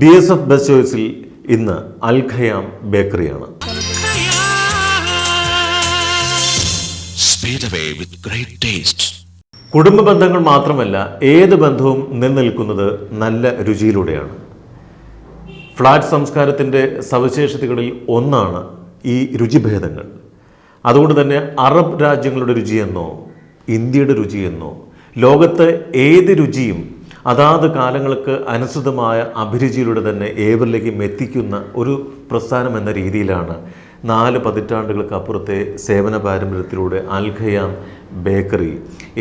DSF best ചോയ്സിൽ ഇന്ന് അൽ ഖയാം ബേക്കറിയാണ്. കുടുംബ ബന്ധങ്ങൾ മാത്രമല്ല, ഏത് ബന്ധവും നിലനിൽക്കുന്നത് നല്ല രുചിയിലൂടെയാണ്. ഫ്ലാറ്റ് സംസ്കാരത്തിൻ്റെ സവിശേഷതകളിൽ ഒന്നാണ് ഈ രുചിഭേദങ്ങൾ. അതുകൊണ്ട് തന്നെ അറബ് രാജ്യങ്ങളുടെ രുചിയെന്നോ ഇന്ത്യയുടെ രുചിയെന്നോ ലോകത്തെ ഏത് രുചിയും അതാത് കാലങ്ങൾക്ക് അനുസൃതമായ അഭിരുചിയിലൂടെ തന്നെ ഏവരിലേക്കും എത്തിക്കുന്ന ഒരു പ്രസ്ഥാനം എന്ന രീതിയിലാണ് 4 പതിറ്റാണ്ടുകൾക്കപ്പുറത്തെ സേവന പാരമ്പര്യത്തിലൂടെ അൽ ഖയാം ബേക്കറി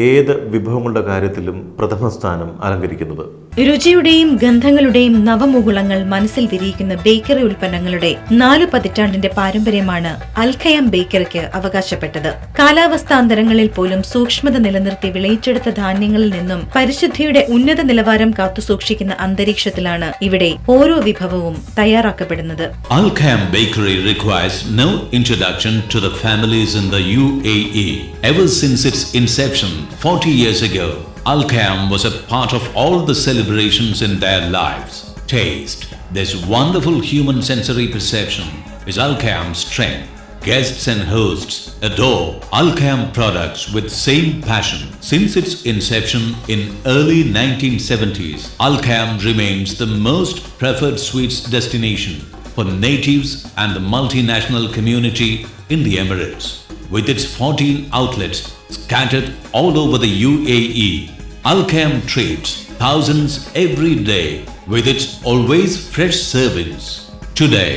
ഏത് വിഭവങ്ങളുടെ കാര്യത്തിലും പ്രഥമ സ്ഥാനം അലങ്കരിക്കുന്നത്. രുചിയുടെയും ഗന്ധങ്ങളുടെയും നവമുകുളങ്ങൾ മനസ്സിൽ വിരിയിക്കുന്ന ബേക്കറി ഉൽപ്പന്നങ്ങളുടെ 4 പതിറ്റാണ്ടിന്റെ പാരമ്പര്യമാണ് അൽ ഖയാം ബേക്കറിക്ക് അവകാശപ്പെട്ടത്. കാലാവസ്ഥാന്തരങ്ങളിൽ പോലും സൂക്ഷ്മത നിലനിർത്തി വിളയിച്ചെടുത്ത ധാന്യങ്ങളിൽ നിന്നും പരിശുദ്ധിയുടെ ഉന്നത നിലവാരം കാത്തുസൂക്ഷിക്കുന്ന അന്തരീക്ഷത്തിലാണ് ഇവിടെ ഓരോ വിഭവവും തയ്യാറാക്കപ്പെടുന്നത്. Al Khayam Bakery requires no introduction to the families in the UAE. Ever since its inception 40 years ago, Al Khayam was a part of all the celebrations in their lives. Taste, this wonderful human sensory perception, is Al ഖയാam's strength. Guests and hosts adore Al ഖയാam products with same passion. Since its inception in early 1970s, Al ഖയാam remains the most preferred sweets destination for natives and the multinational community in the Emirates. With its 14 outlets scattered all over the UAE, Al ഖയാam treats thousands every day with its always fresh servings. Today,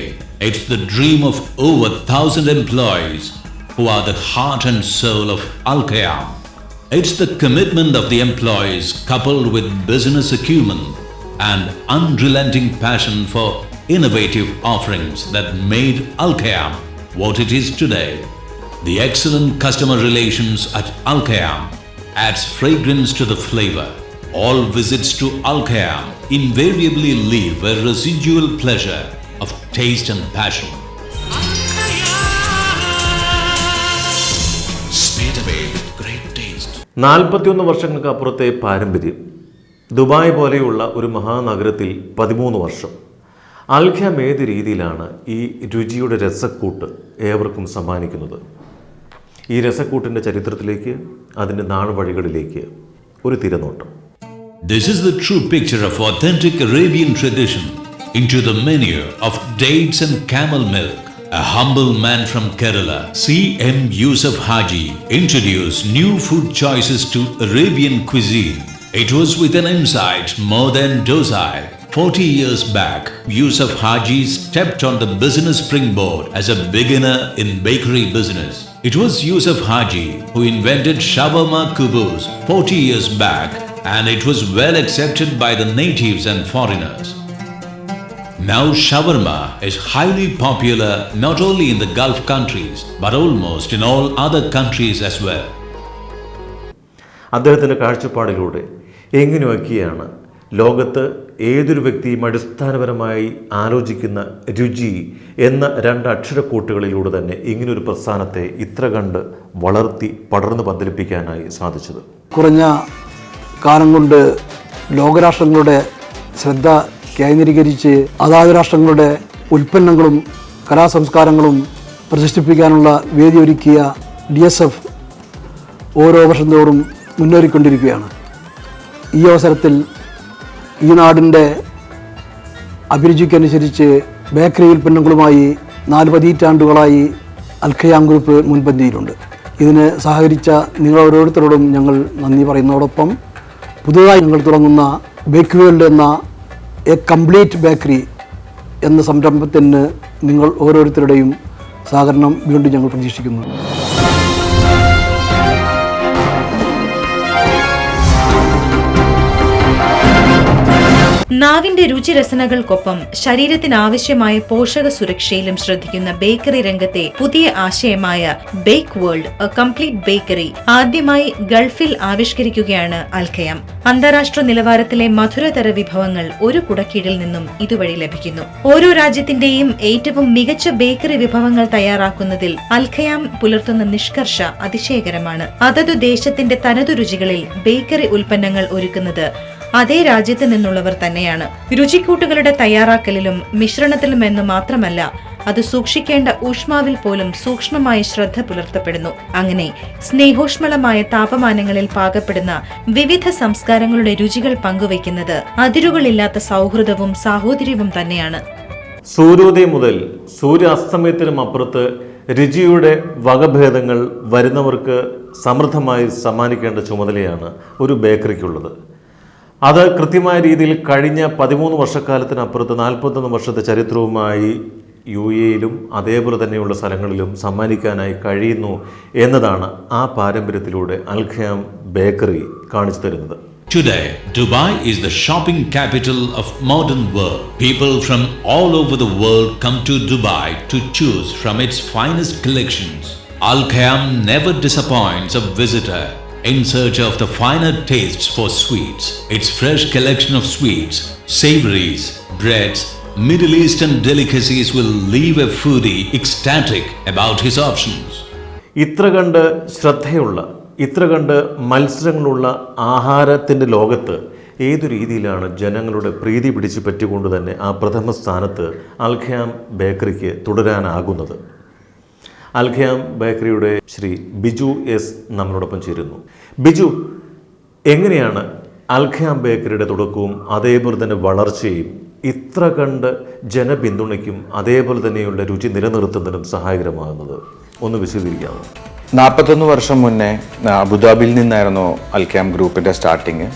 it's the dream of over 1,000 employees who are the heart and soul of Al ഖയാam. It's the commitment of the employees coupled with business acumen and unrelenting passion for innovative offerings that made Al ഖയാam what it is today. The excellent customer relations at Al ഖയാam adds fragrance to the flavor. All visits to Al ഖയാam invariably leave a residual pleasure of taste and passion. Spade away with great taste. 41 വർഷങ്ങൾക്ക് അപ്പുറത്തെ പാരമ്പര്യം. Dubai പോലെയുള്ള ഒരു മഹാനഗരത്തിൽ 13 വർഷം. അൽ ഖയാം ഏത് രീതിയിലാണ് ഈ രുചിയുടെ രസക്കൂട്ട് ഏവർക്കും സമ്മാനിക്കുന്നത്? ഈ രസക്കൂട്ടിൻ്റെ ചരിത്രത്തിലേക്ക്, അതിൻ്റെ നാൾവഴികളിലേക്ക് ഒരു തിരനോട്ടം. This is the true picture of authentic Arabian tradition. Into the menu of dates and camel milk, a humble man from Kerala, C.M. Yusuf Haji, introduced new food choices to Arabian cuisine. It was with an insight more than docile. 40 years back, Yusuf Haji stepped on the business springboard as a beginner in bakery business. It was Yusuf Haji who invented shawarma kubus 40 years back, and it was well accepted by the natives and foreigners. Now shawarma is highly popular not only in the Gulf countries but almost in all other countries as well. അദ്ദേഹത്തിൻ്റെ കാഴ്ചപ്പാടിലൂടെ എങ്ങനെയൊക്കെയാണ് ലോകത്ത് ഏതൊരു വ്യക്തിയും അടിസ്ഥാനപരമായി ആലോചിക്കുന്ന രുചി എന്ന 2 അക്ഷരക്കൂട്ടുകളിലൂടെ തന്നെ ഇങ്ങനൊരു പ്രസ്ഥാനത്തെ ഇത്ര കണ്ട് വളർത്തി പടർന്നു പന്തലിപ്പിക്കാനായി സാധിച്ചത്? കുറഞ്ഞ കാലം കൊണ്ട് ലോകരാഷ്ട്രങ്ങളുടെ ശ്രദ്ധ കേന്ദ്രീകരിച്ച് അതാത് രാഷ്ട്രങ്ങളുടെ ഉൽപ്പന്നങ്ങളും കലാസംസ്കാരങ്ങളും പ്രദർശിപ്പിക്കാനുള്ള വേദി ഒരുക്കിയ DSF ഓരോ വർഷം തോറും മുന്നേറിക്കൊണ്ടിരിക്കുകയാണ്. ഈ അവസരത്തിൽ ഈ നാടിൻ്റെ അഭിരുചിക്കനുസരിച്ച് ബേക്കറി ഉൽപ്പന്നങ്ങളുമായി 4 പതിറ്റാണ്ടുകളായി അൽ ഖയാം ഗ്രൂപ്പ് മുൻപന്തിയിലുണ്ട്. ഇതിന് സഹകരിച്ച നിങ്ങൾ ഓരോരുത്തരോടും ഞങ്ങൾ നന്ദി പറയുന്നതോടൊപ്പം പുതുതായി ഞങ്ങൾ തുടങ്ങുന്ന ബേക്ക് വേൾഡ് എന്ന എ കംപ്ലീറ്റ് ബേക്കറി എന്ന സംരംഭത്തിന് നിങ്ങൾ ഓരോരുത്തരുടെയും സഹകരണം വീണ്ടും ഞങ്ങൾ പ്രതീക്ഷിക്കുന്നു. നാവിന്റെ രുചിരസനകൾക്കൊപ്പം ശരീരത്തിന് ആവശ്യമായ പോഷക സുരക്ഷയിലും ശ്രദ്ധിക്കുന്ന ബേക്കറി രംഗത്തെ പുതിയ ആശയമായ Bake World a complete bakery ആദ്യമായി ഗൾഫിൽ ആവിഷ്കരിക്കുകയാണ് അൽ ഖയാം. അന്താരാഷ്ട്ര നിലവാരത്തിലെ മധുരതര വിഭവങ്ങൾ ഒരു കുടക്കീഴിൽ നിന്നും ഇതുവഴി ലഭിക്കുന്നു. ഓരോ രാജ്യത്തിന്റെയും ഏറ്റവും മികച്ച ബേക്കറി വിഭവങ്ങൾ തയ്യാറാക്കുന്നതിൽ അൽ ഖയാം പുലർത്തുന്ന നിഷ്കർഷ അതിശയകരമാണ്. അതതു ദേശത്തിന്റെ തനതു രുചികളിൽ ബേക്കറി ഉൽപ്പന്നങ്ങൾ ഒരുക്കുന്നത് അതേ രാജ്യത്ത് നിന്നുള്ളവർ തന്നെയാണ്. രുചിക്കൂട്ടുകളുടെ തയ്യാറാക്കലിലും മിശ്രണത്തിലും എന്ന് മാത്രമല്ല, അത് സൂക്ഷിക്കേണ്ട ഊഷ്മാവിൽ പോലും സൂക്ഷ്മമായ ശ്രദ്ധ പുലർത്തപ്പെടുന്നു. അങ്ങനെ സ്നേഹോഷ്മളമായ താപമാനങ്ങളിൽ പാകപ്പെടുന്ന വിവിധ സംസ്കാരങ്ങളുടെ രുചികൾ പങ്കുവയ്ക്കുന്നത് അതിരുകളില്ലാത്ത സൗഹൃദവും സാഹോദര്യവും തന്നെയാണ്. സൂര്യോദയം മുതൽ സൂര്യാസ്തമയത്തിനും അപ്പുറത്ത് രുചിയുടെ വകഭേദങ്ങൾ വരുന്നവർക്ക് സമൃദ്ധമായി സമ്മാനിക്കേണ്ട ചുമതലയാണ് ഒരു ബേക്കറിക്കുള്ളത്. അത് കൃത്യമായ രീതിയിൽ കഴിഞ്ഞ 13 വർഷക്കാലത്തിനപ്പുറത്ത് 41 വർഷത്തെ ചരിത്രവുമായി UAE-യിലും അതേപോലെ തന്നെയുള്ള സ്ഥലങ്ങളിലും സമ്മാനിക്കാനായി കഴിയുന്നു എന്നതാണ് ആ പാരമ്പര്യത്തിലൂടെ അൽഖയാം ബേക്കറി കാണിച്ചു തരുന്നത്. Today, Dubai is the shopping capital of modern world. People from all over the world come to Dubai to choose from its finest collections. Al-Khayam never disappoints a visitor in search of the finer tastes for sweets. Its fresh collection of sweets, savories, breads, Middle Eastern delicacies will leave a foodie ecstatic about his options. ഇത്ര കണ്ട് ശ്രദ്ധയുള്ള, ഇത്ര കണ്ട് മത്സരങ്ങളുള്ള ആഹാരത്തിൻ്റെ ലോകത്ത് ഏതു രീതിയിലാണ് ജനങ്ങളുടെ പ്രീതി പിടിച്ചു പറ്റിക്കൊണ്ട് തന്നെ ആ പ്രഥമ സ്ഥാനത്ത് അൽഖയാം ബേക്കറിക്ക് തുടരാനാകുന്നത്? അൽഖയാം ബേക്കറിയുടെ ശ്രീ ബിജു എസ് നമ്മളോടൊപ്പം ചേരുന്നു. ബിജു, എങ്ങനെയാണ് അൽഖയാം ബേക്കറിയുടെ തുടക്കവും അതേപോലെ തന്നെ വളർച്ചയും ഇത്ര കണ്ട് ജനപിന്തുണയ്ക്കും അതേപോലെ തന്നെയുള്ള രുചി നിലനിർത്തുന്നതിനും സഹായകരമാകുന്നത്? ഒന്ന് വിശദീകരിക്കാമോ? 41 വർഷം മുന്നേ അബുദാബിയിൽ നിന്നായിരുന്നു അൽഖയാം ഗ്രൂപ്പിൻ്റെ സ്റ്റാർട്ടിങ്.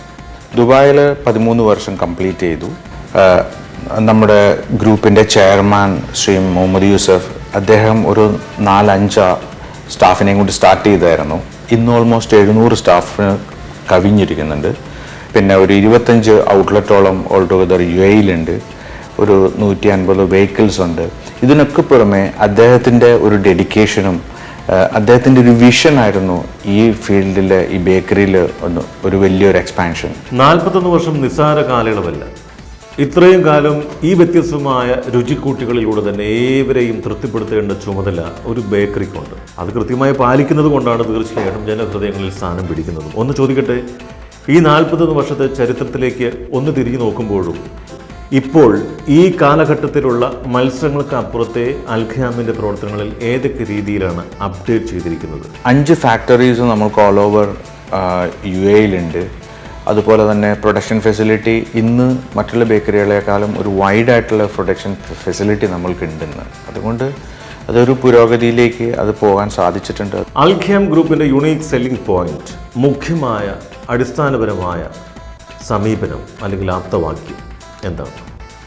ദുബായിൽ 13 വർഷം കംപ്ലീറ്റ് ചെയ്തു. നമ്മുടെ ഗ്രൂപ്പിൻ്റെ ചെയർമാൻ ശ്രീ മുഹമ്മദ് യൂസഫ്, അദ്ദേഹം ഒരു 4-5 സ്റ്റാഫിനെയും കൊണ്ട് സ്റ്റാർട്ട് ചെയ്തായിരുന്നു. ഇന്ന് ഓൾമോസ്റ്റ് 700 സ്റ്റാഫിന് കവിഞ്ഞിരിക്കുന്നുണ്ട്. പിന്നെ ഒരു 25 ഔട്ട്ലെറ്റോളം ഓൾ ടുഗദർ UAE-യിലുണ്ട്. ഒരു 150 വെഹിക്കിൾസ് ഉണ്ട്. ഇതിനൊക്കെ പുറമെ അദ്ദേഹത്തിൻ്റെ ഒരു ഡെഡിക്കേഷനും അദ്ദേഹത്തിൻ്റെ ഒരു വിഷനായിരുന്നു ഈ ഫീൽഡിൽ, ഈ ബേക്കറിയിൽ ഒരു വലിയൊരു എക്സ്പാൻഷൻ. 41 വർഷം നിസ്സാര കാലയളവല്ല. ഇത്രയും കാലം ഈ വ്യത്യസ്തമായ രുചിക്കൂട്ടുകളിലൂടെ തന്നെ ഏവരെയും തൃപ്തിപ്പെടുത്തേണ്ട ചുമതല ഒരു ബേക്കറിക്കുണ്ട്. അത് കൃത്യമായി പാലിക്കുന്നത് കൊണ്ടാണ് തീർച്ചയായിട്ടും ജനഹൃദയങ്ങളിൽ സ്ഥാനം പിടിക്കുന്നതും. ഒന്ന് ചോദിക്കട്ടെ, ഈ 41 വർഷത്തെ ചരിത്രത്തിലേക്ക് ഒന്ന് തിരിഞ്ഞു നോക്കുമ്പോഴും ഇപ്പോൾ ഈ കാലഘട്ടത്തിലുള്ള മത്സരങ്ങൾക്ക് അപ്പുറത്തെ അൽഖയാമിൻ്റെ പ്രവർത്തനങ്ങളിൽ ഏതൊക്കെ രീതിയിലാണ് അപ്ഡേറ്റ് ചെയ്തിരിക്കുന്നത്? 5 ഫാക്ടറീസ് നമുക്ക് ഓൾ ഓവർ UAE-യിലുണ്ട്. അതുപോലെ തന്നെ പ്രൊഡക്ഷൻ ഫെസിലിറ്റി ഇന്ന് മറ്റുള്ള ബേക്കറികളെക്കാളും ഒരു വൈഡായിട്ടുള്ള പ്രൊഡക്ഷൻ ഫെസിലിറ്റി നമ്മൾക്കുണ്ടെന്ന്. അതുകൊണ്ട് അതൊരു പുരോഗതിയിലേക്ക് അത് പോകാൻ സാധിച്ചിട്ടുണ്ട്. അൽഖയാം ഗ്രൂപ്പിൻ്റെ യുണീക്ക് സെല്ലിംഗ് പോയിന്റ്, മുഖ്യമായ അടിസ്ഥാനപരമായ സമീപനം അല്ലെങ്കിൽ ആപ്തവാക്യം എന്താണ്?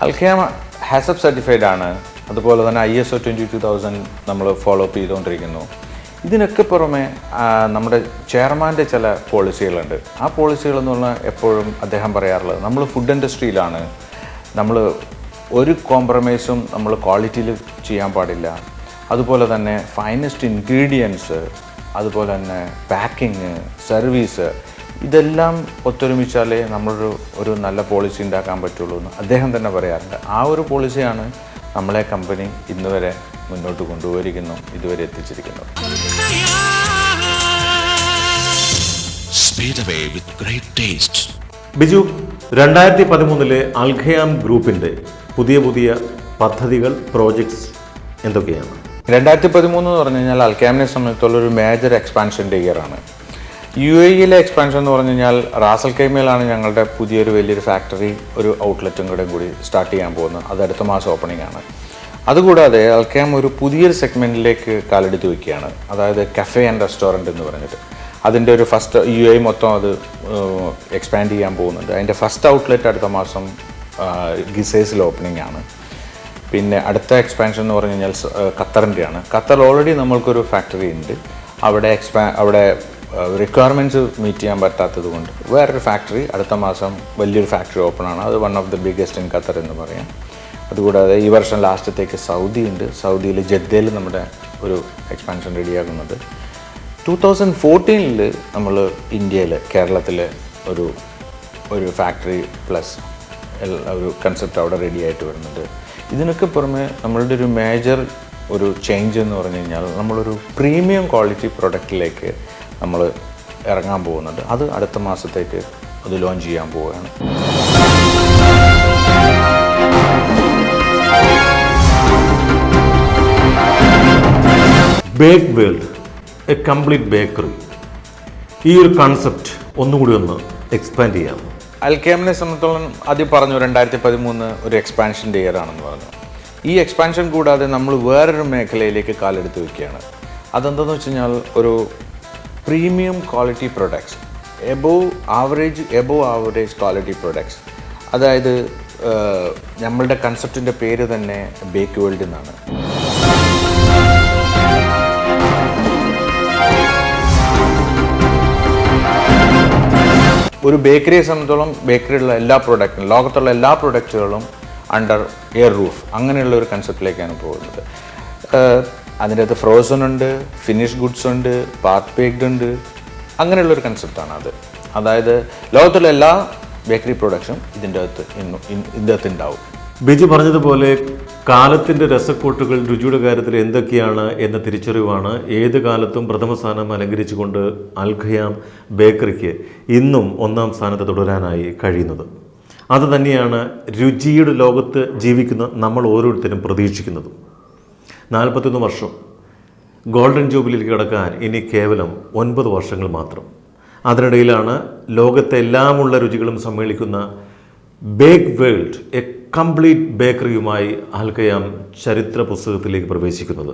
അൽഖയാം ഹാസപ്പ് സർട്ടിഫൈഡ് ആണ്. അതുപോലെ തന്നെ ISO 22000 നമ്മൾ ഫോളോ അപ്പ് ചെയ്തുകൊണ്ടിരിക്കുന്നു. ഇതിനൊക്കെ പുറമെ നമ്മുടെ ചെയർമാൻ്റെ ചില പോളിസികളുണ്ട്. ആ പോളിസികളെന്ന് പറഞ്ഞാൽ എപ്പോഴും അദ്ദേഹം പറയാറുള്ളത്, നമ്മൾ ഫുഡ് ഇൻഡസ്ട്രിയിലാണ്, നമ്മൾ ഒരു കോംപ്രമൈസും നമ്മൾ ക്വാളിറ്റിയിൽ ചെയ്യാൻ പാടില്ല. അതുപോലെ തന്നെ ഫൈനസ്റ്റ് ഇൻഗ്രീഡിയൻസ്, അതുപോലെ തന്നെ പാക്കിങ്, സർവീസ്, ഇതെല്ലാം ഒത്തൊരുമിച്ചാലേ നമ്മളൊരു നല്ല പോളിസി ഉണ്ടാക്കാൻ പറ്റുള്ളൂ എന്ന് അദ്ദേഹം തന്നെ പറയാറുണ്ട്. ആ ഒരു പോളിസിയാണ് നമ്മളെ കമ്പനി ഇന്ന് വരെ മുന്നോട്ട് കൊണ്ടുപോയിരിക്കുന്നു, ഇതുവരെ എത്തിച്ചിരിക്കുന്നു. ബിജു, 2013 അൽഖയാം ഗ്രൂപ്പിൻ്റെ പുതിയ പദ്ധതികൾ, പ്രോജക്ട്സ് എന്തൊക്കെയാണ്? 2013 എന്ന് പറഞ്ഞു കഴിഞ്ഞാൽ അൽഖയാമിനെ സംബന്ധിച്ചുള്ള ഒരു മേജർ എക്സ്പാൻഷൻ്റെ ഇയറാണ്. UAE-യിലെ എക്സ്പാൻഷൻ എന്ന് പറഞ്ഞു കഴിഞ്ഞാൽ റാസൽ ഖൈമയിലാണ് ഞങ്ങളുടെ പുതിയൊരു വലിയൊരു ഫാക്ടറി, ഒരു ഔട്ട്ലെറ്റും കൂടി സ്റ്റാർട്ട് ചെയ്യാൻ പോകുന്നത്. അത് അടുത്ത മാസം ഓപ്പണിംഗ് ആണ്. അതുകൂടാതെ അൽഖയാം ഒരു പുതിയൊരു സെഗ്മെൻറ്റിലേക്ക് കാലെടുത്ത് വയ്ക്കുകയാണ്. അതായത് കഫേ ആൻഡ് റെസ്റ്റോറൻറ്റ് എന്ന് പറഞ്ഞിട്ട് അതിൻ്റെ ഒരു ഫസ്റ്റ് UAE മൊത്തം അത് എക്സ്പാൻഡ് ചെയ്യാൻ പോകുന്നുണ്ട്. അതിൻ്റെ ഫസ്റ്റ് ഔട്ട്ലെറ്റ് അടുത്ത മാസം ഗിസേസിൽ ഓപ്പണിംഗ് ആണ്. പിന്നെ അടുത്ത എക്സ്പാൻഷൻ എന്ന് പറഞ്ഞു കഴിഞ്ഞാൽ ഖത്തറിൻ്റെയാണ്. ഖത്തർ ഓൾറെഡി നമ്മൾക്കൊരു ഫാക്ടറി ഉണ്ട്. അവിടെ റിക്വയർമെൻറ്റ്സ് മീറ്റ് ചെയ്യാൻ പറ്റാത്തത് കൊണ്ട് വേറൊരു ഫാക്ടറി അടുത്ത മാസം വലിയൊരു ഫാക്ടറി ഓപ്പൺ ആണ്. അത് one of the biggest in Qatar എന്ന് പറയാം. അതുകൂടാതെ ഈ വർഷം ലാസ്റ്റത്തേക്ക് സൗദി ഉണ്ട്. സൗദിയിൽ ജദ്ദയിൽ നമ്മുടെ ഒരു എക്സ്പാൻഷൻ റെഡിയാകുന്നത്. 2014 നമ്മൾ ഇന്ത്യയിൽ കേരളത്തിൽ ഒരു ഫാക്ടറി പ്ലസ് ഒരു കൺസെപ്റ്റ് അവിടെ റെഡി ആയിട്ട് വരുന്നുണ്ട്. ഇതിനൊക്കെ പുറമെ നമ്മളുടെ ഒരു മേജർ ഒരു ചേഞ്ച് എന്ന് പറഞ്ഞു കഴിഞ്ഞാൽ നമ്മളൊരു പ്രീമിയം ക്വാളിറ്റി പ്രൊഡക്റ്റിലേക്ക് നമ്മൾ ഇറങ്ങാൻ പോകുന്നുണ്ട്. അത് അടുത്ത മാസത്തേക്ക് അത് ലോഞ്ച് ചെയ്യാൻ പോവുകയാണ്. Bake World, a complete bakery, ഈ ഒരു കൺസെപ്റ്റ് ഒന്നുകൂടി ഒന്ന് എക്സ്പാൻഡ് ചെയ്യാം. അൽക്കയാമിനെ സംബന്ധിച്ചോളം ആദ്യം പറഞ്ഞു 2013 ഒരു എക്സ്പാൻഷൻ്റെ ഇയർ ആണെന്ന് പറഞ്ഞു. ഈ എക്സ്പാൻഷൻ കൂടാതെ നമ്മൾ വേറൊരു മേഖലയിലേക്ക് കാലെടുത്ത് വയ്ക്കുകയാണ്. അതെന്താണെന്ന് വെച്ച് കഴിഞ്ഞാൽ ഒരു premium quality products, above average quality products. അതായത് നമ്മളുടെ കൺസെപ്റ്റിൻ്റെ പേര് തന്നെ ബേക്ക് വേൾഡ് എന്നാണ്. ഒരു ബേക്കറിയെ സംബന്ധിച്ചോളം ബേക്കറിയിലുള്ള എല്ലാ പ്രൊഡക്റ്റും, ലോകത്തുള്ള എല്ലാ പ്രൊഡക്റ്റുകളും അണ്ടർ എയർ റൂഫ്, അങ്ങനെയുള്ള ഒരു കൺസെപ്റ്റിലേക്കാണ് പോകുന്നത്. അതിൻ്റെ അകത്ത് ഫ്രോസൺ ഉണ്ട്, ഫിനിഷ് ഗുഡ്സ് ഉണ്ട്, പാർട്ട് ബേക്ക്ഡ് ഉണ്ട്, അങ്ങനെയുള്ളൊരു കൺസെപ്റ്റാണ് അത്. അതായത് ലോകത്തുള്ള എല്ലാ ബേക്കറി പ്രൊഡക്റ്റും ഇതിൻ്റെ അകത്ത് ഉണ്ടാവും. ബിജു പറഞ്ഞതുപോലെ കാലത്തിൻ്റെ രസക്കൂട്ടുകൾ രുചിയുടെ കാര്യത്തിൽ എന്തൊക്കെയാണ് എന്ന തിരിച്ചറിവാണ് ഏത് കാലത്തും പ്രഥമ സ്ഥാനം അലങ്കരിച്ചുകൊണ്ട് അൽഖയാം ബേക്കറിക്ക് ഇന്നും ഒന്നാം സ്ഥാനത്ത് തുടരാനായി കഴിയുന്നത്. അതുതന്നെയാണ് രുചിയുടെ ലോകത്ത് ജീവിക്കുന്ന നമ്മൾ ഓരോരുത്തരും പ്രതീക്ഷിക്കുന്നതും. 41 വർഷം ഗോൾഡൻ ജൂബിലിയിൽ കിടക്കാൻ ഇനി കേവലം 9 വർഷങ്ങൾ മാത്രം. അതിനിടയിലാണ് ലോകത്തെ എല്ലാമുള്ള രുചികളും സമ്മേളിക്കുന്ന ബേക്ക് വേൾഡ്, എ കംപ്ലീറ്റ് ബേക്കറിയുമായി അൽഖയാം ചരിത്ര പുസ്തകത്തിലേക്ക് പ്രവേശിക്കുന്നത്.